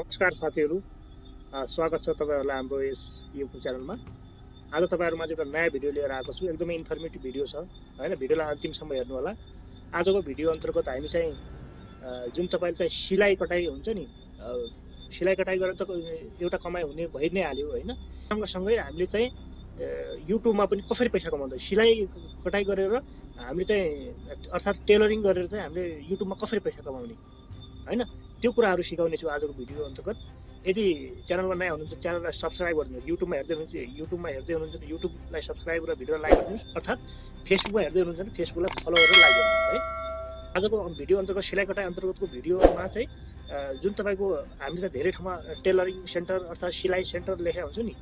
नमस्कार साथीहरू, स्वागत छ तपाईहरुलाई हाम्रो यस युट्युब च्यानलमा। आज तपाईहरुमा एउटा नयाँ भिडियो लिएर आएको छु। एकदमै इन्फर्मेटिभ भिडियो छ हैन। भिडियोलाई अन्तिमसम्म हेर्नु होला। आजको भिडियो अन्तर्गत हामी चाहिँ जुन तपाईले चाहिँ सिलाइ कटाइ हुन्छ नि, सिलाइ कटाइ गरेर त एउटा कमाइ हुने भइ नै हाल्यो हैन। सँगसँगै हामीले चाहिँ युट्युबमा पनि कसरी पैसा कमाउँदै, सिलाइ कटाइ गरेर हामीले चाहिँ अर्थात् टेलरिङ गरेर चाहिँ हामीले युट्युबमा कसरी पैसा कमाउने हैन, त्यो कुराहरू सिकाउने छु आजको भिडियो अन्तर्गत। यदि च्यानलमा नयाँ हुनुहुन्छ च्यानललाई सब्स्क्राइब गरिदिनुहोस्। युट्युबमा हेर्दै हुनुहुन्छ भने युट्युबलाई सब्स्क्राइब र भिडियोलाई लाइक गरिदिनुहोस्। अर्थात् फेसबुकमा हेर्दै हुनुहुन्छ भने फेसबुकलाई फलो गरेर लाइक गरिदिनुहोस् है। आजको भिडियो अन्तर्गत सिलाइ कटाइ अन्तर्गतको भिडियोमा चाहिँ जुन तपाईको हामीले चाहिँ धेरै ठाउँमा टेलरिङ सेन्टर अर्थात् सिलाइ सेन्टर लेखेको हुन्छ नि,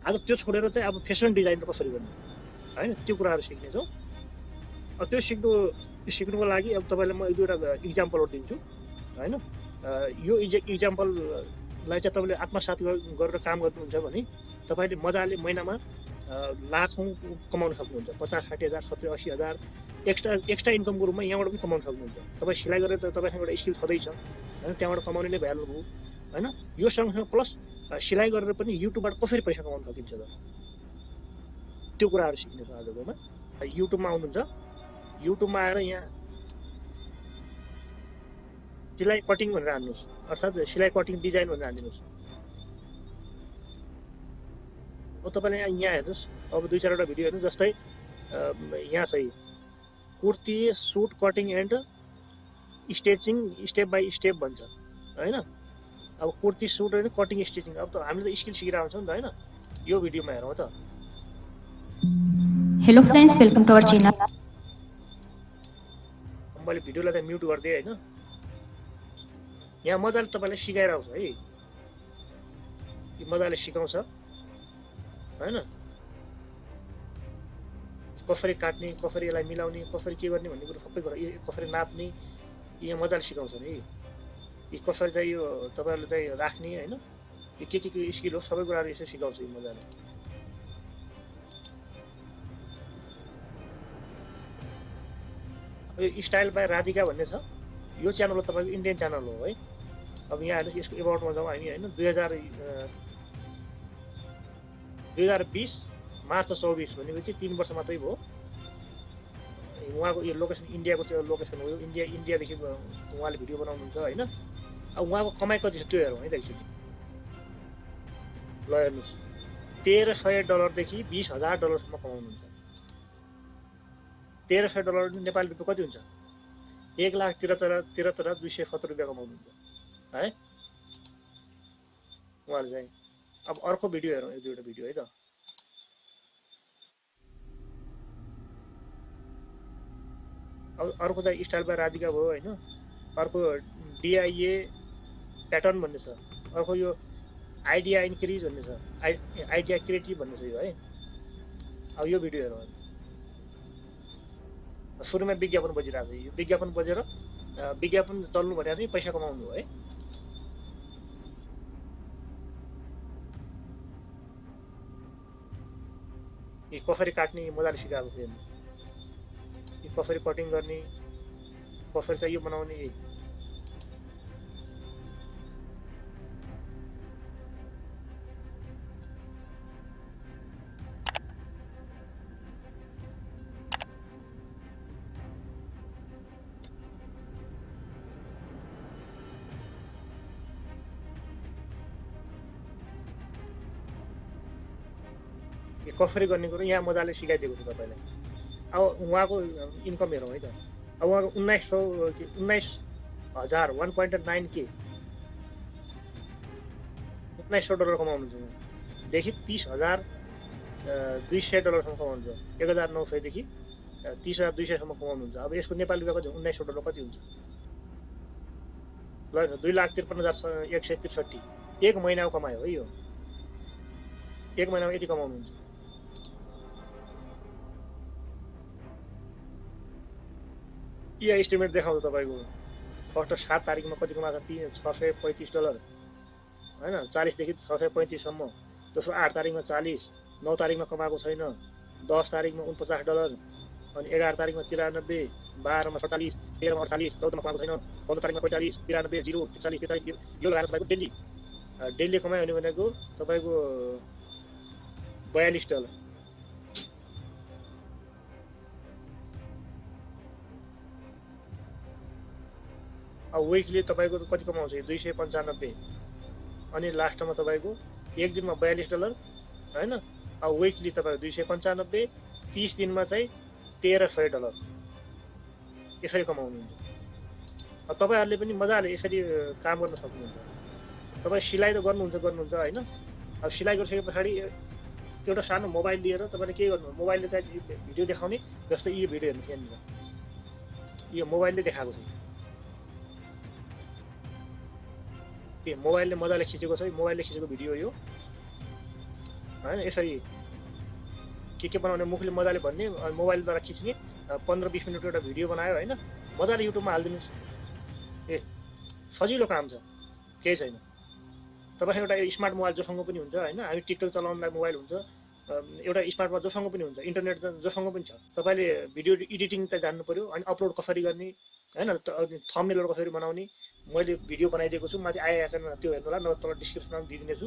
आज त्यो छोडेर चाहिँ अब फेसन डिजाइन कसरी गर्ने हैन, त्यो कुराहरू सिक्नेछौँ। त्यो सिक्नुको लागि अब तपाईलाई म एउटा इक्जाम्पलहरु दिन्छु हैन। यो इक्जाम्पललाई चाहिँ तपाईले आत्मसात गरेर काम गर्नुहुन्छ भने तपाईले मजाले महिनामा लाखौं कमाउन सक्नुहुन्छ। 50-60 हजार 70-80 हजार एक्स्ट्रा इन्कमको रूपमा यहाँबाट पनि कमाउन सक्नुहुन्छ। तपाई सिलाइ गरेर त तपाईसँग एउटा स्किल छँदैछ हैन, त्यहाँबाट कमाउने नै भइहाल्नु भयो हैन। यो सँगसँगै प्लस सिलाइ गरेर पनि युट्युबबाट कसरी पैसा कमाउन सकिन्छ त, त्यो कुराहरू सिक्ने छ आजकोमा। युट्युबमा आउनुहुन्छ, युट्युबमा आएर यहाँ सिलाइ कटिङ भनेर हान्नुहोस्, अर्थात् सिलाइ कटिङ डिजाइन भनेर हान्दिनुहोस्। अब तपाईले यहाँ हेर्नुहोस्, अब 2-4 भिडियो हेर्नु। जस्तै यहाँ चाहिँ kurti suit cutting and stitching step by step भन्छ हैन। अब कुर्ती सुट हैन, कटिङ स्टिचिङ। अब त हामीले त स्किल सिकिरहेको छौँ नि त हैन। यो भिडियोमा हेरौँ त। Hello friends, welcome to our channel. मैले भिडियोलाई चाहिँ म्युट गरिदिएँ हैन। यहाँ मजाले तपाईलाई सिकाइरहेको छ है, मजाले सिकाउँछ हैन। कसरी काट्ने, कसरी यसलाई मिलाउने, कसरी के गर्ने भन्ने कुरा सबै कुरा, कसरी नाप्ने, यहाँ मजाले सिकाउँछ नि। यी कसरी चाहिँ यो तपाईहरुले चाहिँ राख्ने हैन, यो के स्किल हो सबै कुराहरू यसो सिकाउँछ यो मजाले। यो स्टाइल बाइ राधिका भन्ने छ, यो च्यानल हो तपाईको इन्डियन च्यानल हो है। अब यहाँ हेर्नुहोस्, यसको एबाउटमा जाउँ हामी हैन। 2020 मार्च 24 भनेपछि 3 वर्ष मात्रै भयो। उहाँको यो लोकेसन इन्डियाको त्यो लोकेसन हो। इन्डियादेखि उहाँले भिडियो बनाउनुहुन्छ हैन। अब उहाँको कमाइ कति छ त्यो हेरौँ है त एकचोटि। ल हेर्नुहोस्, $1300 देखि $20,000 सम्म कमाउनुहुन्छ। $1300 नेपाली रुपियाँ कति हुन्छ? 1,73,270 रुपियाँ कमाउनुहुन्छ है उहाँले चाहिँ। अब अर्को भिडियो हेरौँ, 1-2 भिडियो है त। अब अर्को चाहिँ स्टाइल बाइ राधिका भयो हैन। अर्को DIA प्याटर्न भन्ने छ। अर्को यो आइडिया इन्क्रिज भन्ने छ, आइडिया क्रिएटिभ भन्ने छ यो है। अब यो भिडियो हेरौँ। सुरुमा विज्ञापन बजिरहेको छ। यो विज्ञापन बजेर विज्ञापन चल्नु भनेर चाहिँ पैसा कमाउनु हो है। यो कसरी काट्ने मजाले सिकाएको छ हेर्नु। यो कसरी कटिङ गर्ने, कसरी चाहिँ यो बनाउने। कसरी गर्ने कुरो यहाँ मजाले सिकाइदिएको छु तपाईलाई। अब उहाँको इन्कम हेरौँ है त। अब उहाँको 19,000 1.9K $1900 कमाउनुहुन्छ देखि $30,200 सम्म कमाउनुहुन्छ। 1,900 देखि 30,200 सम्म कमाउनुहुन्छ। अब यसको नेपाली रुपियाँ कति? $1900 कति हुन्छ? ल 2,53,163 एक महिनाको कमाइ हो यो। एक महिनामा यति कमाउनुहुन्छ। यो एस्टिमेट देखाउँछ तपाईको। फर्स्ट 7 तारिखमा कति कमाएको छ? $635 हैन। 40 देखि 635 सम्म। दोस्रो 8 तारिखमा 40, 9 तारिखमा कमाएको छैन, 10 तारिखमा $49, अनि 11 तारिखमा 93, 12 मा 47, 13 मा 48, 14 मा कमाएको छैन, 15 तारिखमा 45, 93, 0, 43, 43 यो लगाएर तपाईको डेली डेली कमाइ हुने भनेको तपाईँको $42। अब विकली तपाईँको कति कमाउँछ 295, अनि लास्टमा तपाईँको एक दिनमा $42 होइन। अब विकली तपाईँको 295, 30 दिनमा चाहिँ $1300 यसरी कमाउनुहुन्छ। अब तपाईँहरूले पनि मजाले यसरी काम गर्न सक्नुहुन्छ। तपाईँ सिलाइ त गर्नुहुन्छ होइन। अब सिलाइ गरिसके पछाडि एउटा सानो मोबाइल लिएर तपाईँले के गर्नु, मोबाइलले चाहिँ भिडियो देखाउने, जस्तै यो भिडियो हेर्नु यहाँनिर, यो मोबाइलले देखाएको छ, ए मोबाइलले मजाले खिचेको छ, मोबाइलले खिचेको भिडियो यो होइन। यसरी के बनाउने, मुखले मजाले भन्ने, मोबाइलद्वारा खिच्ने, 15-20 मिनटको एउटा भिडियो बनायो होइन, मजाले युट्युबमा हालिदिनुहोस्। ए सजिलो काम छ, केही छैन। तपाईँसँग एउटा स्मार्ट मोबाइल जोसँग पनि हुन्छ होइन, हामी टिकटक चलाउनलाई मोबाइल हुन्छ, एउटा स्मार्ट मोबाइल जोसँग पनि हुन्छ, इन्टरनेट जोसँग पनि छ। तपाईँले भिडियो एडिटिङ चाहिँ जान्नु पऱ्यो, अनि अपलोड कसरी गर्ने होइन, थम्बनेलहरू कसरी बनाउने, मैले भिडियो बनाइदिएको छु, माथि आइहाल्छ त्यो हेर्नु होला, नभए तल डिस्क्रिप्सनमा दिइदिनेछु,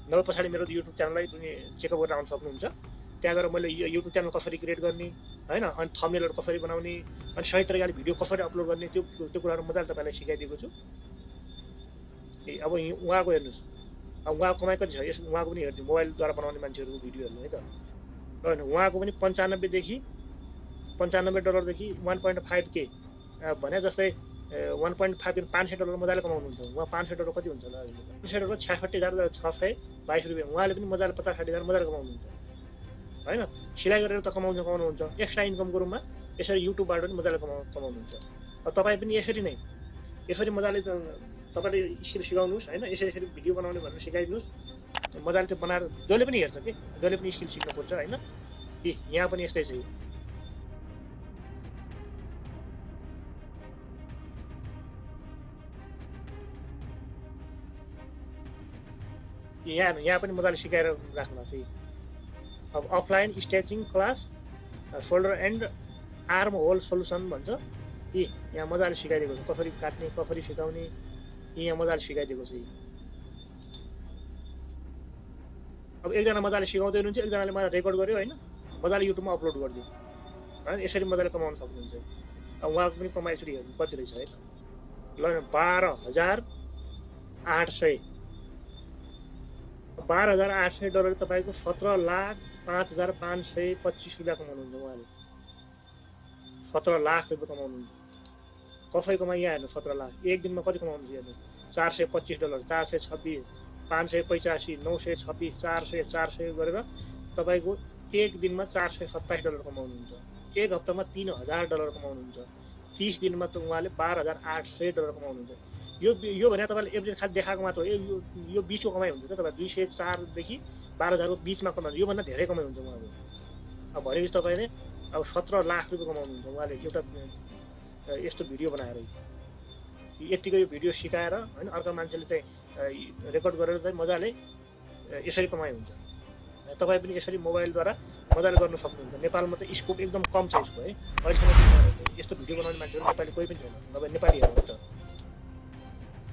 नभए पछाडि मेरो युट्युब च्यानललाई पनि चेकअप गरेर आउन सक्नुहुन्छ। त्यहाँ गएर मैले युट्युब च्यानल कसरी क्रिएट गर्ने होइन, अनि थम्बनेलहरू कसरी बनाउने, अनि सही तरिकाले भिडियो कसरी अपलोड गर्ने, त्यो कुराहरू मजाले तपाईँलाई सिकाइदिएको छु। ए अब उहाँको हेर्नुहोस्, अब उहाँको कमाइ कति छ, यस उहाँको पनि हेर्नु, मोबाइलद्वारा बनाउने मान्छेहरूको भिडियो हेर्नु है त। होइन उहाँको पनि $95 $95 1.5K भने जस्तै 1.5 $500 मजाले कमाउनुहुन्छ। उहाँ $500 कति हुन्छ होला, $500 $66,622। उहाँले पनि मजाले $50-60,000 मजाले कमाउनुहुन्छ होइन। सिलाइ गरेर त कमाउनुहुन्छ, एक्स्ट्रा इन्कमको रूपमा यसरी युट्युबबाट पनि मजाले कमाउनुहुन्छ। अब तपाईँ पनि यसरी मजाले तपाईँले स्किल सिकाउनुहोस् होइन, यसरी भिडियो बनाउने भनेर सिकाइदिनुहोस्, मजाले त्यो बनाएर जसले पनि हेर्छ कि जसले पनि स्किल सिक्न खोज्छ होइन। ए यहाँ पनि यस्तै छ, यहाँ पनि मजाले सिकाएर राख्नु भएको छ। अब offline stitching class shoulder and armhole solution भन्छ। यहाँ मजाले सिकाइदिएको छ, कसरी काट्ने, कसरी सिकाउने, यहाँ मजाले सिकाइदिएको छ। अब एकजना मजाले सिकाउँदै हुनुहुन्छ, एकजनाले मलाई रेकर्ड गर्यो होइन, मजाले युट्युबमा अपलोड गरिदियो होइन, यसरी मजाले कमाउन सक्नुहुन्छ। अब उहाँको पनि कमाइ यसरी हेर्नु कति रहेछ है त। ल $12,800 तपाईँको $17,05,525 कमाउनुहुन्छ। उहाँले $17 लाख कमाउनुहुन्छ। कसरी कमाइ यहाँ हेर्नु, 17 लाख एक दिनमा कति कमाउनुहुन्छ हेर्नु, $425, $426, $585, $926, $400 गरेर तपाईँको एक दिनमा $427 कमाउनुहुन्छ। एक हप्तामा $3,000 कमाउनुहुन्छ। 30 दिनमा त उहाँले $12,800 कमाउनुहुन्छ। यो भने तपाईँले एभरेज खालि देखाएको मात्र हो, यो बिचको कमाइ हुन्छ क्या। तपाईँ 204 देखि 12,000 को बिचमा कमाउनु, योभन्दा धेरै कमाइ हुन्छ उहाँको। अब भनेपछि तपाईँले अब $17 लाख कमाउनुहुन्छ उहाँले एउटा यस्तो भिडियो बनाएर। यतिको यो भिडियो सिकाएर होइन, अर्को मान्छेले चाहिँ रेकर्ड गरेर चाहिँ मजाले यसरी कमाइ हुन्छ। तपाईँ पनि यसरी मोबाइलद्वारा मजाले गर्न सक्नुहुन्छ। नेपालमा चाहिँ स्कोप एकदम कम छ यसको है। अहिलेसम्म यस्तो भिडियो बनाउने मान्छेहरू नेपाली कोही पनि छैन, नभए नेपालीहरू हो त।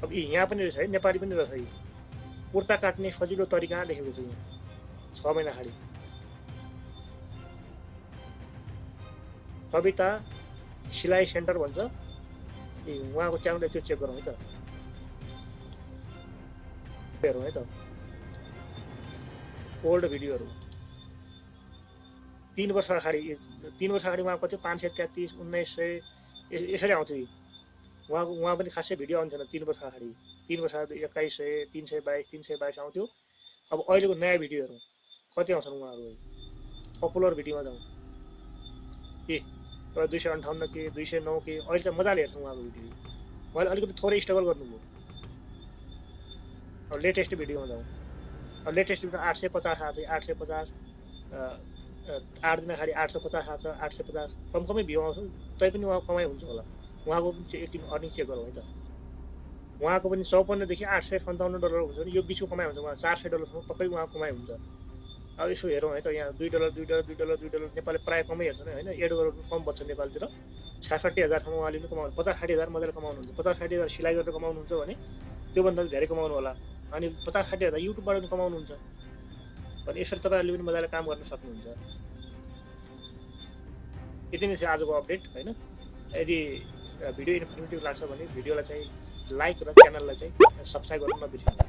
अब यहाँ पनि रहेछ है, नेपाली पनि रहेछ। कुर्ता काट्ने सजिलो तरिका लेखेको छ यहाँ, 6 महिना अगाडि। कविता सिलाइ सेन्टर भन्छ। उहाँको च्यानल एकचोटि चेक गरौँ है त, हेरौँ है त ओल्ड भिडियोहरू। 3 वर्ष अगाडि उहाँको थियो 533, 1900 यसरी आउँथ्यो। उहाँ पनि खासै भिडियो आउँथेन 3 वर्ष अगाडि। 3 वर्ष अगाडि 2100, 322 आउँथ्यो। अब अहिलेको नयाँ भिडियोहरू कति आउँछन् उहाँहरू, पपुलर भिडियोमा जाउँ। 258 के, 209 के, अहिले चाहिँ मजाले हेर्छौँ उहाँको भिडियो। उहाँले अलिकति थोरै स्ट्रगल गर्नुभयो। अब लेटेस्ट भिडियोमा जाउँ। अब लेटेस्ट भिडियो 850 आएको छ, 850, 8 दिन अगाडि 850 आएको छ, 850 कमै भ्यू आउँछ, तैपनि उहाँको कमाइ हुन्छ होला। उहाँको पनि एकदिन अर्निङ चेक गरौँ है त। उहाँको पनि 54 देखि $857 हुन्छ भने यो बिचको कमाइ हुन्छ। उहाँ $400 पक्कै उहाँको कमाइ हुन्छ। अब यसो हेरौँ है त, यहाँ $2 नेपालले प्रायः कमै हेर्छन् होइन, एड गरेर कम बच्छ नेपालतिर। 66,000 उहाँले पनि कमाउनु, 50-60,000 मजाले कमाउनुहुन्छ। 50-60,000 सिलाइ गरेर कमाउनुहुन्छ भने त्योभन्दा धेरै कमाउनु होला। अनि 50-60 हजार युट्युबबाट पनि कमाउनुहुन्छ भने यसरी तपाईँहरूले पनि मजाले काम गर्न सक्नुहुन्छ। यति नै छ आजको अपडेट होइन। यदि भिडियो इन्फर्मेटिभ लाग्छ भने भिडियोलाई चाहिँ लाइक र च्यानललाई चाहिँ सब्सक्राइब गर्न नबिर्सिनुहोला।